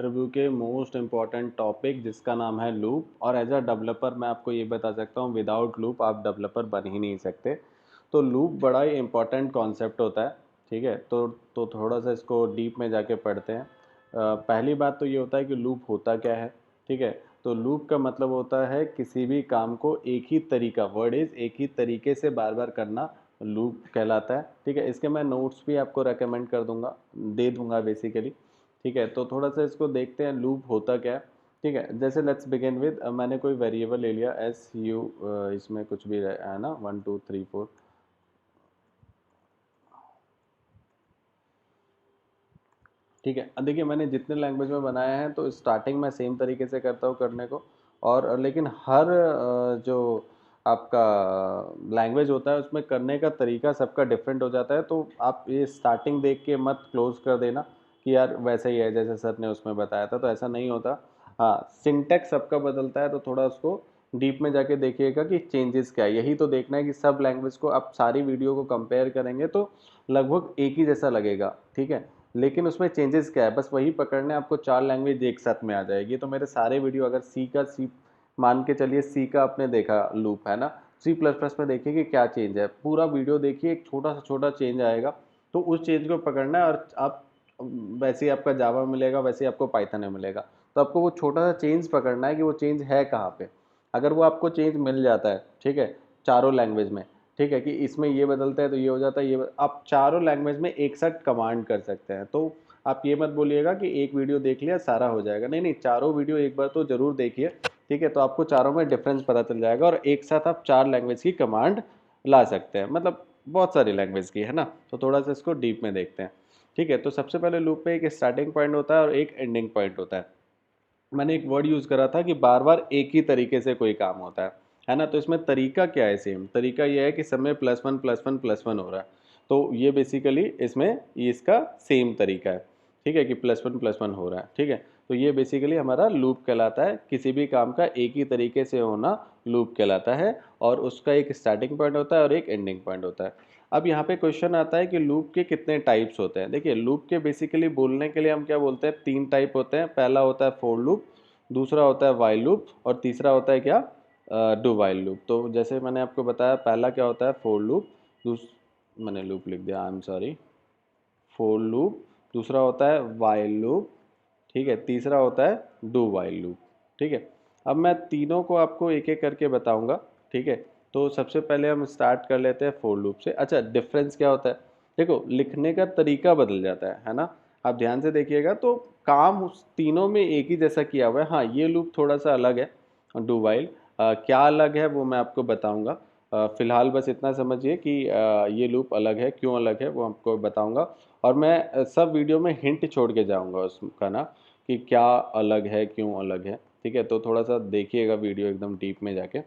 Interview के most important topic जिसका नाम है लूप। और एज अ डेवलपर मैं आपको ये बता सकता हूँ, विदाउट लूप आप डेवलपर बन ही नहीं सकते। तो लूप बड़ा ही इम्पॉर्टेंट कॉन्सेप्ट होता है। ठीक है, तो थोड़ा सा इसको डीप में जाके पढ़ते हैं। पहली बात तो ये होता है कि लूप होता क्या है। ठीक है, तो लूप का मतलब होता है किसी भी काम को एक ही तरीका, वर्ड इज एक ही तरीके से बार बार करना लूप कहलाता है। ठीक है, इसके मैं नोट्स भी आपको रेकमेंड कर दूंगा, दे दूंगा बेसिकली। ठीक है, तो थोड़ा सा इसको देखते हैं लूप होता क्या है। ठीक है, जैसे लेट्स बिगिन विद, मैंने कोई वेरिएबल ले लिया एस यू, इसमें कुछ भी है ना, 1 2 3 4। ठीक है, अब देखिए मैंने जितने लैंग्वेज में बनाया है तो स्टार्टिंग में सेम तरीके से करता हूँ करने को। और लेकिन हर जो आपका लैंग्वेज होता है उसमें करने का तरीका सबका डिफरेंट हो जाता है। तो आप ये स्टार्टिंग देख के मत क्लोज कर देना कि यार वैसे ही है जैसे सर ने उसमें बताया था, तो ऐसा नहीं होता। हाँ, सिंटेक्स सबका बदलता है, तो थोड़ा उसको डीप में जाके देखिएगा कि चेंजेस क्या है। यही तो देखना है कि सब लैंग्वेज को आप सारी वीडियो को कंपेयर करेंगे तो लगभग एक ही जैसा लगेगा। ठीक है, लेकिन उसमें चेंजेस क्या है बस वही पकड़ना है आपको। 4 लैंग्वेज एक साथ में आ जाएगी। तो मेरे सारे वीडियो अगर सी मान के चलिए, सी का आपने देखा लूप है ना, C++ में देखिए कि क्या चेंज है, पूरा वीडियो देखिए, एक छोटा सा छोटा चेंज आएगा। तो उस चेंज को पकड़ना है और आप वैसे ही आपका जावा मिलेगा, वैसे ही आपको पाइथन में मिलेगा। तो आपको वो छोटा सा चेंज पकड़ना है कि वो चेंज है कहाँ पे। अगर वो आपको चेंज मिल जाता है, ठीक है, चारों लैंग्वेज में, ठीक है, कि इसमें ये बदलता है तो ये हो जाता है, आप चारों लैंग्वेज में एक साथ कमांड कर सकते हैं। तो आप ये मत बोलिएगा कि एक वीडियो देख लिया सारा हो जाएगा, नहीं नहीं, चारों वीडियो एक बार तो जरूर देखिए। ठीक है, तो आपको चारों में डिफरेंस पता चल जाएगा और एक साथ आप 4 लैंग्वेज की कमांड ला सकते हैं, मतलब बहुत सारी लैंग्वेज की, है ना। तो थोड़ा सा इसको डीप में देखते हैं। ठीक है, तो सबसे पहले लूप में एक स्टार्टिंग पॉइंट होता है और एक एंडिंग पॉइंट होता है। मैंने एक वर्ड यूज़ करा था कि बार बार एक ही तरीके से कोई काम होता है ना। तो इसमें तरीका क्या है, सेम तरीका ये है कि समय +1 +1 +1 हो रहा है। तो ये बेसिकली इसमें ये इसका सेम तरीका है। ठीक है, कि +1 +1 हो रहा है। ठीक है, तो ये बेसिकली हमारा लूप कहलाता है। किसी भी काम का एक ही तरीके से होना लूप कहलाता है और उसका एक स्टार्टिंग पॉइंट होता है और एक एंडिंग पॉइंट होता है। अब यहाँ पे क्वेश्चन आता है कि लूप के कितने टाइप्स होते हैं। देखिए, लूप के बेसिकली बोलने के लिए हम क्या बोलते हैं, 3 टाइप होते हैं। पहला होता है फोर लूप, दूसरा होता है वाइल लूप और तीसरा होता है क्या, डू वाइल लूप। तो जैसे मैंने आपको बताया, पहला क्या होता है फोर लूप, दूस मैंने लूप लिख दिया, I am sorry, for loop. दूसरा होता है वाइल लूप। ठीक है, तीसरा होता है डू वाइल लूप। ठीक है, अब मैं तीनों को आपको एक एक करके बताऊंगा। ठीक है, तो सबसे पहले हम स्टार्ट कर लेते हैं फोर लूप से। अच्छा, डिफरेंस क्या होता है, देखो लिखने का तरीका बदल जाता है ना। आप ध्यान से देखिएगा तो काम उस तीनों में एक ही जैसा किया हुआ है। हाँ, ये लूप थोड़ा सा अलग है, डू वाइल। क्या अलग है वो मैं आपको बताऊंगा। फिलहाल बस इतना समझिए कि ये लूप अलग है, क्यों अलग है वो आपको बताऊंगा। और मैं सब वीडियो में हिंट छोड़ के जाऊंगा उसका ना, कि क्या अलग है, क्यों अलग है। ठीक है, तो थोड़ा सा देखिएगा वीडियो एकदम डीप में जाके।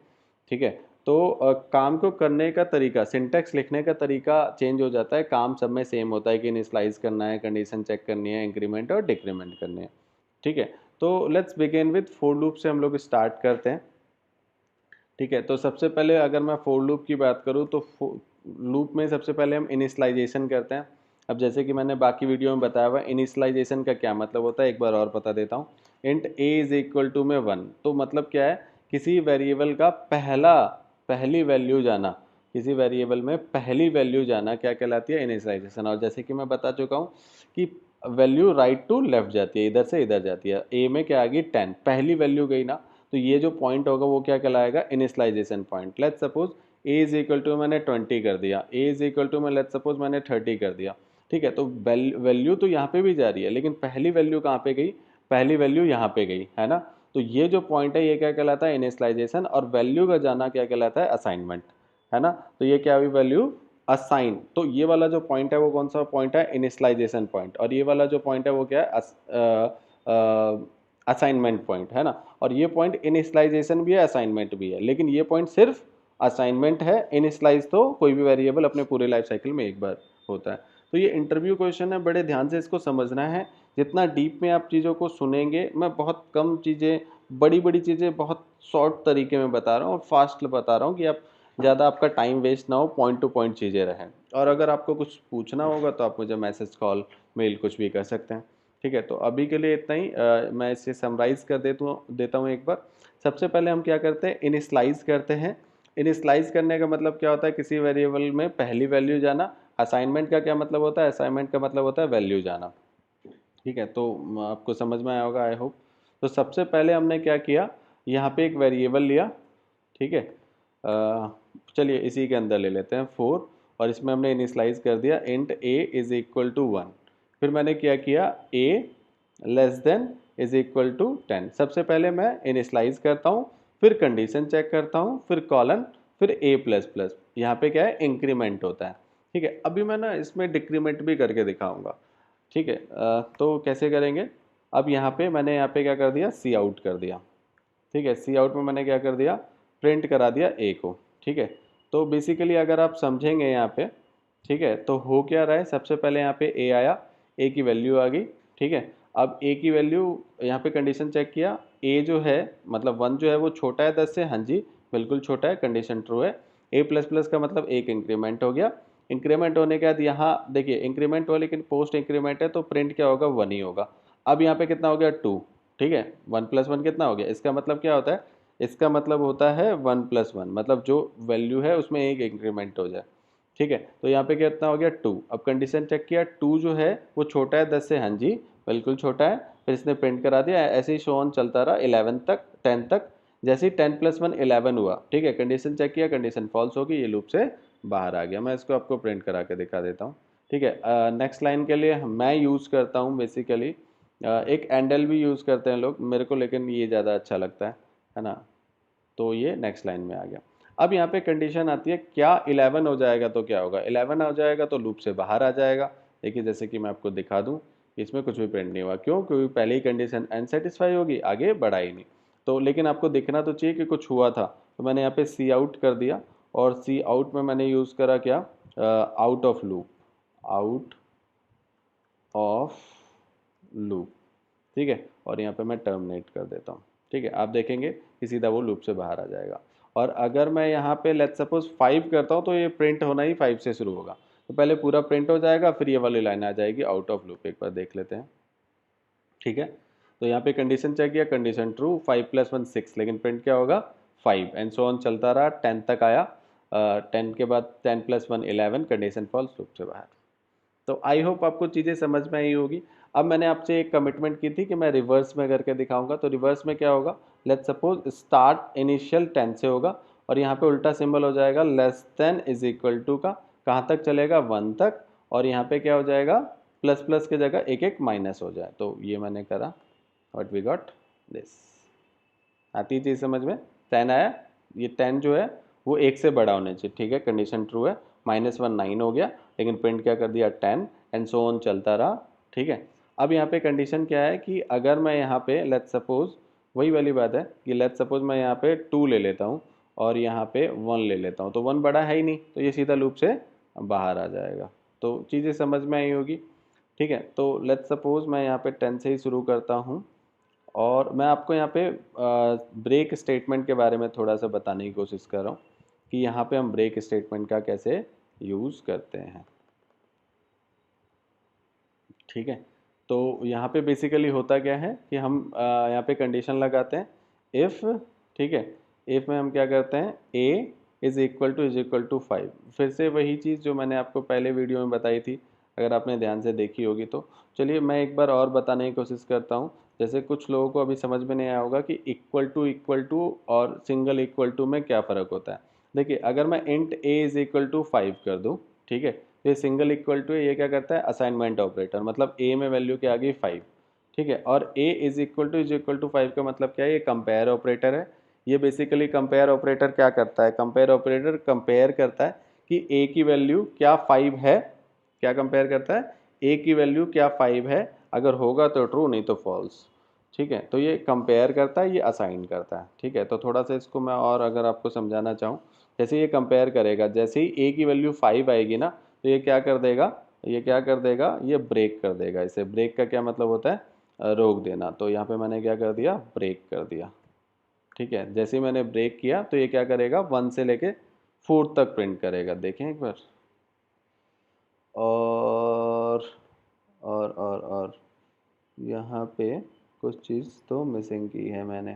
ठीक है, तो काम को करने का तरीका, सिंटैक्स लिखने का तरीका चेंज हो जाता है। काम सब में सेम होता है कि इनिशियलाइज करना है, कंडीशन चेक करनी है, इंक्रीमेंट और डिक्रीमेंट करने हैं। ठीक है, तो let's begin with for loop से हम लोग स्टार्ट करते हैं। ठीक है, तो सबसे पहले अगर मैं फोर लूप की बात करूँ तो लूप में सबसे पहले हम इनिशियलाइजेशन करते हैं। अब जैसे कि मैंने बाकी वीडियो में बताया हुआ, इनिशियलाइजेशन का क्या मतलब होता है एक बार और बता देता हूँ। Int a is equal to में 1, तो मतलब क्या है, किसी वेरिएबल का पहली वैल्यू जाना, किसी वेरिएबल में पहली वैल्यू जाना क्या कहलाती है, इनिशियलाइजेशन। और जैसे कि मैं बता चुका हूँ कि वैल्यू राइट टू लेफ्ट जाती है, इधर से इधर जाती है। ए में क्या आ गई 10, पहली वैल्यू गई ना, तो ये जो पॉइंट होगा वो क्या कहलाएगा, initialization point. Let's suppose A is equal to मैंने 20 कर दिया, ए इज इक्वल टू मैं लेट्स सपोज मैंने 30 कर दिया। ठीक है, तो वैल्यू तो यहाँ पे भी जा रही है, लेकिन पहली वैल्यू कहाँ पे गई, पहली वैल्यू यहाँ पे गई, है ना। तो ये जो पॉइंट है ये क्या कहलाता है, इनिशियलाइजेशन। और वैल्यू का जाना क्या कहलाता है, असाइनमेंट, है ना। तो ये क्या हुई, वैल्यू असाइन। तो ये वाला जो पॉइंट है वो कौन सा पॉइंट है, इनिशियलाइजेशन पॉइंट। और ये वाला जो पॉइंट है वो क्या है, असाइनमेंट पॉइंट, है ना। और ये पॉइंट इनिशियलाइजेशन भी है, असाइनमेंट भी है, लेकिन ये पॉइंट सिर्फ असाइनमेंट है। इनिशियलाइज तो कोई भी वेरिएबल अपने पूरे लाइफ साइकिल में एक बार होता है। तो ये इंटरव्यू क्वेश्चन है, बड़े ध्यान से इसको समझना है। जितना डीप में आप चीज़ों को सुनेंगे, मैं बहुत कम चीज़ें, बड़ी बड़ी चीज़ें बहुत शॉर्ट तरीके में बता रहा हूँ और फास्ट बता रहा हूँ कि आप ज़्यादा आपका टाइम वेस्ट ना हो, पॉइंट टू पॉइंट चीज़ें रहें। और अगर आपको कुछ पूछना होगा तो आप मुझे मैसेज, कॉल, मेल कुछ भी कर सकते हैं। ठीक है, तो अभी के लिए इतना ही। मैं इसे समराइज कर देता हूँ एक बार। सबसे पहले हम क्या करते हैं, इनिशियलाइज करते हैं। इनिशियलाइज करने का मतलब क्या होता है, किसी वेरिएबल में पहली वैल्यू जाना। असाइनमेंट का क्या मतलब होता है, असाइनमेंट का मतलब होता है वैल्यू जाना। ठीक है, तो आपको समझ में आया होगा आई होप। तो सबसे पहले हमने क्या किया, यहाँ पे एक वेरिएबल लिया। ठीक है, चलिए इसी के अंदर ले लेते हैं 4, और इसमें हमने इनिशियलाइज कर दिया int a is equal to 1। फिर मैंने क्या किया, a less than is equal to 10। सबसे पहले मैं इनिशियलाइज करता हूँ, फिर कंडीशन चेक करता हूँ, फिर कॉलन, फिर a प्लस प्लस। यहाँ पे क्या है, इंक्रीमेंट होता है। ठीक है, अभी मैं ना इसमें डिक्रीमेंट भी करके दिखाऊंगा। ठीक है, तो कैसे करेंगे। अब यहाँ पे मैंने यहाँ पे क्या कर दिया, सी आउट कर दिया। ठीक है, सी आउट में मैंने क्या कर दिया, प्रिंट करा दिया ए को। ठीक है, तो बेसिकली अगर आप समझेंगे यहाँ पे, ठीक है, तो हो क्या रहा है, सबसे पहले यहाँ पे ए आया, ए की वैल्यू आ गई। ठीक है, अब ए की वैल्यू, यहाँ पे कंडीशन चेक किया, ए जो है मतलब 1 जो है वो छोटा है 10 से, हाँ जी बिल्कुल छोटा है, कंडीशन ट्रू है। ए प्लस प्लस का मतलब एक इंक्रीमेंट हो गया। इंक्रीमेंट होने के बाद यहाँ देखिए इंक्रीमेंट हुआ, लेकिन पोस्ट इंक्रीमेंट है तो प्रिंट क्या होगा, 1 ही होगा। अब यहाँ पे कितना हो गया, 2। ठीक है, 1 प्लस 1 कितना हो गया, इसका मतलब क्या होता है, इसका मतलब होता है 1 प्लस 1, मतलब जो वैल्यू है उसमें एक इंक्रीमेंट हो जाए। ठीक है, तो यहाँ पे कितना हो गया, 2। अब कंडीशन चेक किया, 2 जो है वो छोटा है 10 से, हाँ जी बिल्कुल छोटा है। फिर इसने प्रिंट करा दिया, ऐसे ही शो ऑन चलता रहा 11 तक, 10 तक। जैसे ही 10 प्लस 1 11 हुआ, ठीक है, कंडीशन चेक किया, कंडीशन फॉल्स होगी, ये लूप से बाहर आ गया। मैं इसको आपको प्रिंट करा के दिखा देता हूँ। ठीक है, नेक्स्ट लाइन के लिए मैं यूज़ करता हूँ बेसिकली एक एंडल भी यूज़ करते हैं लोग, मेरे को लेकिन ये ज़्यादा अच्छा लगता है ना। तो ये नेक्स्ट लाइन में आ गया। अब यहाँ पे कंडीशन आती है, क्या 11 हो जाएगा तो क्या होगा, 11 हो जाएगा तो लूप से बाहर आ जाएगा। देखिए जैसे कि मैं आपको दिखा दूँ, इसमें कुछ भी प्रिंट नहीं हुआ, क्यों, क्योंकि पहले ही कंडीशन अनसेटिस्फाई होगी, आगे बढ़ा ही नहीं। तो लेकिन आपको दिखना तो चाहिए कि कुछ हुआ था, तो मैंने यहाँ पे सी आउट कर दिया, और सी आउट में मैंने यूज़ करा क्या, out of loop, out of loop. ठीक है, और यहाँ पे मैं टर्मिनेट कर देता हूँ। ठीक है, आप देखेंगे कि सीधा वो लूप से बाहर आ जाएगा। और अगर मैं यहाँ पे लेट्स सपोज 5 करता हूँ, तो ये प्रिंट होना ही 5 से शुरू होगा। तो पहले पूरा प्रिंट हो जाएगा, फिर ये वाली लाइन आ जाएगी आउट ऑफ लूप। एक बार देख लेते हैं। ठीक है, तो यहाँ पे कंडीशन चेक किया, कंडीशन ट्रू, 5 प्लस 1 6, लेकिन प्रिंट क्या होगा, 5, एंड सो ऑन चलता रहा, 10 तक आया। 10 के बाद 10 प्लस 1 11, कंडीशन फॉल्स, लूप से बाहर। तो आई होप आपको चीज़ें समझ में आई होगी। अब मैंने आपसे एक कमिटमेंट की थी कि मैं रिवर्स में करके दिखाऊंगा, तो रिवर्स में क्या होगा, लेट्स सपोज स्टार्ट इनिशियल 10 से होगा, और यहाँ पे उल्टा सिंबल हो जाएगा less than is equal to का, कहाँ तक चलेगा, 1 तक, और यहाँ पे क्या हो जाएगा, प्लस प्लस की जगह एक एक माइनस हो जाए। तो ये मैंने करा, व्हाट वी गॉट दिस। आती चीज़ समझ में, 10 आया, ये 10 जो है वो एक से बड़ा होना चाहिए। ठीक है, कंडीशन ट्रू है, -1 9 हो गया, लेकिन प्रिंट क्या कर दिया, 10, एंड सो ऑन चलता रहा। ठीक है, अब यहाँ पे कंडीशन क्या है कि अगर मैं यहाँ पे लेट्स सपोज, वही वाली बात है कि लेट्स सपोज मैं यहाँ पे 2 ले लेता हूँ, और यहाँ पे 1 ले लेता हूँ, तो 1 बड़ा है ही नहीं, तो ये सीधा लूप से बाहर आ जाएगा। तो चीज़ें समझ में आई होगी। ठीक है, तो लेट्स सपोज मैं यहाँ पे 10 से ही शुरू करता हूँ, और मैं आपको यहाँ पे ब्रेक स्टेटमेंट के बारे में थोड़ा सा बताने की कोशिश कर रहा हूँ कि यहाँ पे हम ब्रेक स्टेटमेंट का कैसे यूज़ करते हैं। ठीक है, तो यहाँ पे बेसिकली होता क्या है कि हम यहाँ पे कंडीशन लगाते हैं, इफ़, ठीक है, इफ़ में हम क्या करते हैं, a इज इक्वल टू 5। फिर से वही चीज़ जो मैंने आपको पहले वीडियो में बताई थी, अगर आपने ध्यान से देखी होगी तो। चलिए मैं एक बार और बताने की कोशिश करता हूँ। जैसे कुछ लोगों को अभी समझ में नहीं आया होगा कि इक्वल टू और सिंगल इक्वल टू में क्या फ़र्क होता है। देखिए अगर मैं int a is equal to 5 कर दूँ, ठीक है, तो ये सिंगल इक्वल टू है, ये क्या करता है, असाइनमेंट ऑपरेटर, मतलब a में वैल्यू क्या आ गई, 5। ठीक है, और a इज इक्वल टू 5 का मतलब क्या है, ये कंपेयर ऑपरेटर है। ये बेसिकली कंपेयर ऑपरेटर क्या करता है, कंपेयर ऑपरेटर कंपेयर करता है कि a की वैल्यू क्या 5 है, क्या कंपेयर करता है, a की वैल्यू क्या 5 है, अगर होगा तो ट्रू, नहीं तो फॉल्स। ठीक है, तो ये कंपेयर करता है, ये असाइन करता है। ठीक है, तो थोड़ा सा इसको मैं और अगर आपको समझाना चाहूँ, जैसे ये कंपेयर करेगा, जैसे ही a की वैल्यू 5 आएगी ना, तो ये क्या कर देगा, ये क्या कर देगा, ये ब्रेक कर देगा। इसे ब्रेक का क्या मतलब होता है, रोक देना। तो यहाँ पे मैंने क्या कर दिया, ब्रेक कर दिया। ठीक है, जैसे ही मैंने ब्रेक किया तो ये क्या करेगा, 1 से लेके 4 तक प्रिंट करेगा। देखें एक बार, और और यहाँ पे कुछ चीज़ तो मिसिंग की है मैंने।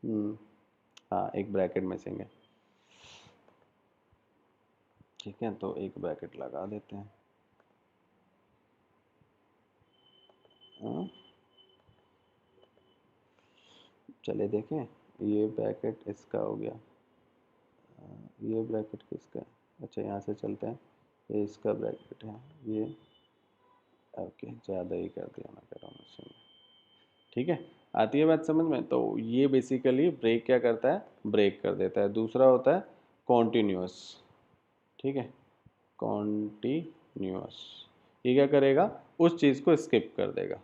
हाँ, एक ब्रैकेट मिसिंग है। ठीक है, तो एक ब्रैकेट लगा देते हैं। हाँ, चले देखें, ये ब्रैकेट इसका हो गया। ये ब्रैकेट किसका है? अच्छा, यहाँ से चलते हैं। ये इसका ब्रैकेट है ये। ओके, ज़्यादा ही कर दिया मैं कह रहा हूँ इसमें। ठीक है, आती है बात समझ में? तो ये बेसिकली ब्रेक क्या करता है, ब्रेक कर देता है। दूसरा होता है कॉन्टीन्यूअस। ठीक है, कॉन्टीन्यूअस, ये क्या करेगा, उस चीज़ को स्किप कर देगा।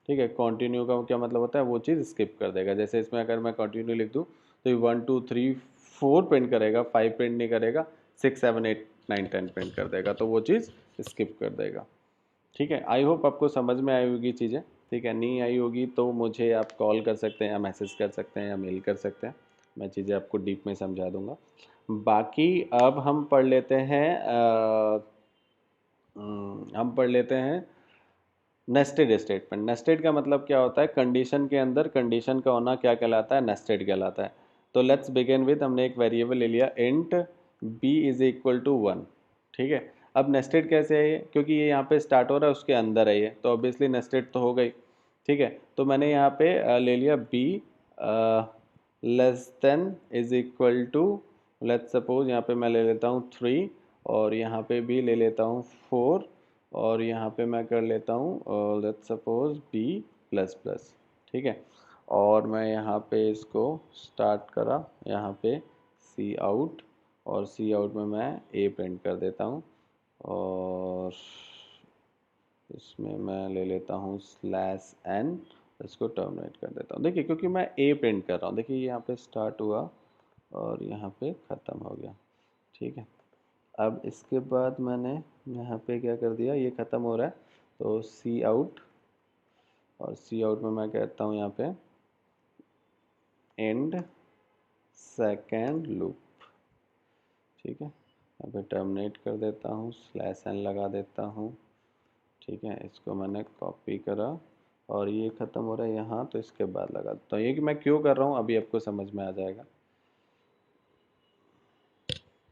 ठीक है, कॉन्टिन्यू का क्या मतलब होता है, वो चीज़ स्किप कर देगा। जैसे इसमें अगर मैं कॉन्टिन्यू लिख दूँ तो ये 1 2 3 4 प्रिंट करेगा, 5 प्रिंट नहीं करेगा, 6 7 8 9 10 प्रिंट कर देगा, तो वो चीज़ स्किप कर देगा। ठीक है, आई होप आपको समझ में आई होगी चीज़ें। ठीक है, नहीं आई होगी तो मुझे आप कॉल कर सकते हैं या मैसेज कर सकते हैं या मेल कर सकते हैं, मैं चीज़ें आपको डीप में समझा दूंगा। बाकी अब हम पढ़ लेते हैं हम पढ़ लेते हैं नेस्टेड स्टेटमेंट। नेस्टेड का मतलब क्या होता है, कंडीशन के अंदर कंडीशन का होना क्या कहलाता है, नेस्टेड कहलाता है। तो लेट्स बिगिन विद, हमने एक वेरिएबल ले लिया int B is equal to 1। ठीक है, अब नेस्टेड कैसे है ये, क्योंकि ये यहाँ पे स्टार्ट हो रहा है उसके अंदर है ये, तो ऑब्वियसली नेस्टेड तो हो गई। ठीक है, तो मैंने यहाँ पे ले लिया B less than is equal to, let's suppose यहाँ पे मैं ले लेता हूँ 3, और यहाँ पे भी ले लेता हूँ 4, और यहाँ पे मैं कर लेता हूँ let's suppose B plus plus. ठीक है, और मैं यहाँ पे इसको स्टार्ट करा, यहाँ पे सी आउट, और सी आउट में मैं ए प्रिंट कर देता हूँ, और इसमें मैं ले लेता हूँ स्लैश एन, इसको टर्मिनेट कर देता हूँ। देखिए, क्योंकि मैं ए प्रिंट कर रहा हूँ, देखिए यहाँ पे स्टार्ट हुआ और यहाँ पे ख़त्म हो गया। ठीक है, अब इसके बाद मैंने यहाँ पे क्या कर दिया, ये ख़त्म हो रहा है तो सी आउट, और सी आउट में मैं कहता हूँ यहाँ पे एंड सेकेंड लूप। ठीक है, यहाँ पे टर्मिनेट कर देता हूँ, स्लैश एन लगा देता हूँ। ठीक है, इसको मैंने कॉपी करा और ये ख़त्म हो रहा है यहाँ, तो इसके बाद लगा देता हूँ। ये कि मैं क्यों कर रहा हूँ अभी आपको समझ में आ जाएगा।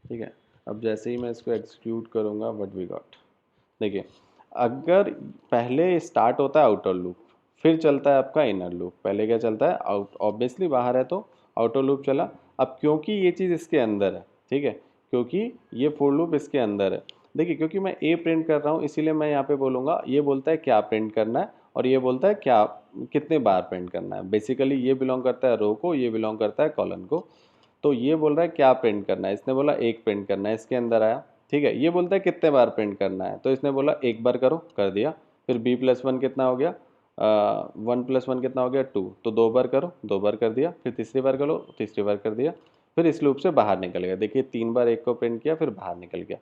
ठीक है, अब जैसे ही मैं इसको एक्सिक्यूट करूँगा, व्हाट वी गॉट, देखिए, अगर पहले स्टार्ट होता है आउटर लूप, फिर चलता है आपका इनर लूप। पहले क्या चलता है, आउट, ऑब्वियसली बाहर है तो आउटर लूप चला। अब क्योंकि ये चीज़ इसके अंदर है, ठीक है, क्योंकि ये फोर लूप इसके अंदर है, देखिए, क्योंकि मैं ए प्रिंट कर रहा हूँ इसीलिए मैं यहाँ पे बोलूँगा, ये बोलता है क्या प्रिंट करना है, और ये बोलता है क्या कितने बार प्रिंट करना है। बेसिकली ये बिलोंग करता है रो को, ये बिलोंग करता है कॉलन को। तो ये बोल रहा है क्या प्रिंट करना है, इसने बोला एक प्रिंट करना है, इसके अंदर आया। ठीक है, ये बोलता है कितने बार प्रिंट करना है, तो इसने बोला एक बार करो, कर दिया। फिर बी प्लस वन कितना हो गया, 1 + 1 कितना हो गया 2, तो 2 बार करो, 2 बार कर दिया। फिर तीसरी बार करो, तीसरी बार कर दिया। फिर इस लूप से बाहर निकल गया, देखिए 3 बार एक को प्रिंट किया, फिर बाहर निकल गया।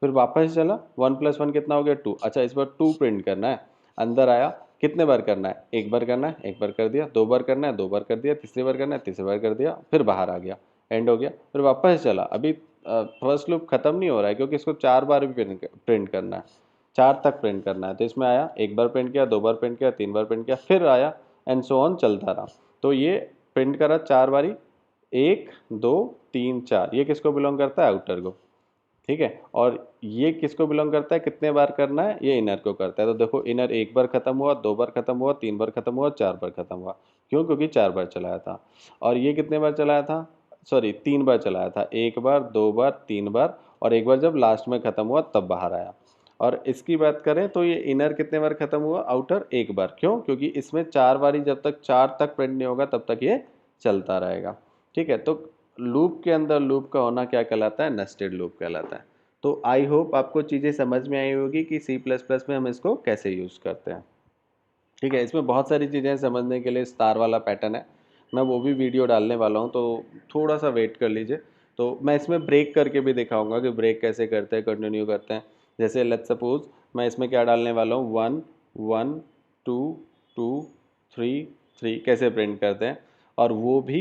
फिर वापस चला, 1 + 1 कितना हो गया 2, अच्छा इस बार 2 प्रिंट करना है, अंदर आया, कितने बार करना है, एक बार करना है, एक बार कर दिया। 2 बार करना है, 2 बार कर दिया। तीसरी बार करना है, तीसरी बार कर दिया। फिर बाहर आ गया, एंड हो गया। फिर वापस चला, अभी फर्स्ट लूप खत्म नहीं हो रहा है क्योंकि इसको 4 बार भी प्रिंट करना है, 4 तक प्रिंट करना है। तो इसमें आया, एक बार प्रिंट किया, 2 बार प्रिंट किया, 3 बार प्रिंट किया, फिर आया, एंड सो ऑन चलता रहा। तो ये प्रिंट करा 4 बारी, 1 2 3 4, ये किसको बिलोंग करता है, आउटर को। ठीक है, और ये किसको बिलोंग करता है, कितने बार करना है, ये इनर को करता है। तो देखो, इनर एक बार खत्म हुआ, 2 बार खत्म हुआ, 3 बार खत्म हुआ, 4 बार खत्म हुआ। क्यों, क्योंकि 4 बार चलाया था। और ये कितने बार चलाया था, सॉरी 3 बार चलाया था, 1 बार 2 बार 3 बार, और एक बार जब लास्ट में खत्म हुआ तब बाहर आया। और इसकी बात करें तो ये इनर कितने बार खत्म हुआ, आउटर एक बार। क्यों, क्योंकि इसमें 4 बारी जब तक 4 तक प्रिंट नहीं होगा तब तक ये चलता रहेगा। ठीक है, तो लूप के अंदर लूप का होना क्या कहलाता है, नेस्टेड लूप कहलाता है। तो आई होप आपको चीज़ें समझ में आई होगी कि सी प्लस प्लस में हम इसको कैसे यूज़ करते हैं। ठीक है, इसमें बहुत सारी चीज़ें समझने के लिए स्टार वाला पैटर्न है, मैं वो भी वीडियो डालने वाला हूँ, तो थोड़ा सा वेट कर लीजिए। तो मैं इसमें ब्रेक करके भी दिखाऊंगा कि ब्रेक कैसे करते हैं, कंटिन्यू करते हैं। जैसे लेट्स सपोज मैं इसमें क्या डालने वाला हूँ, 1 1 2 2 3 3 कैसे प्रिंट करते हैं। और वो भी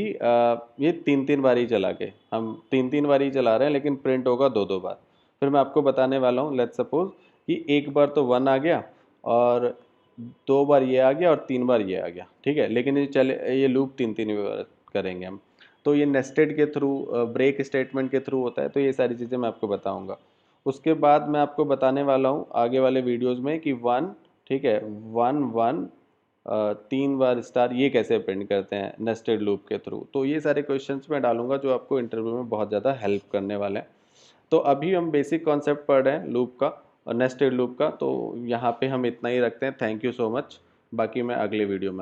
ये 3 3 बारी चला के, हम 3 3 बारी चला रहे हैं लेकिन प्रिंट होगा 2 2 बार। फिर मैं आपको बताने वाला हूँ, लेट्स सपोज कि एक बार तो 1 आ गया, और 2 बार ये आ गया और 3 बार ये आ गया, ठीक है। लेकिन ये लूप 3 बार करेंगे हम। तो ये नेस्टेड के थ्रू, ब्रेक स्टेटमेंट के थ्रू होता है। तो ये सारी चीज़ें मैं आपको बताऊंगा। उसके बाद मैं आपको बताने वाला हूँ आगे वाले वीडियोस में कि वन, ठीक है, वन वन 3 बार स्टार ये कैसे प्रिंट करते हैं नेस्टेड लूप के थ्रू। तो ये सारे क्वेश्चंस मैं डालूंगा जो आपको इंटरव्यू में बहुत ज़्यादा हेल्प करने वाले हैं। तो अभी हम बेसिक कॉन्सेप्ट पढ़ रहे हैं लूप का और नेस्टेड लूप का। तो यहाँ पे हम इतना ही रखते हैं। Thank you so much. बाकी मैं अगले वीडियो में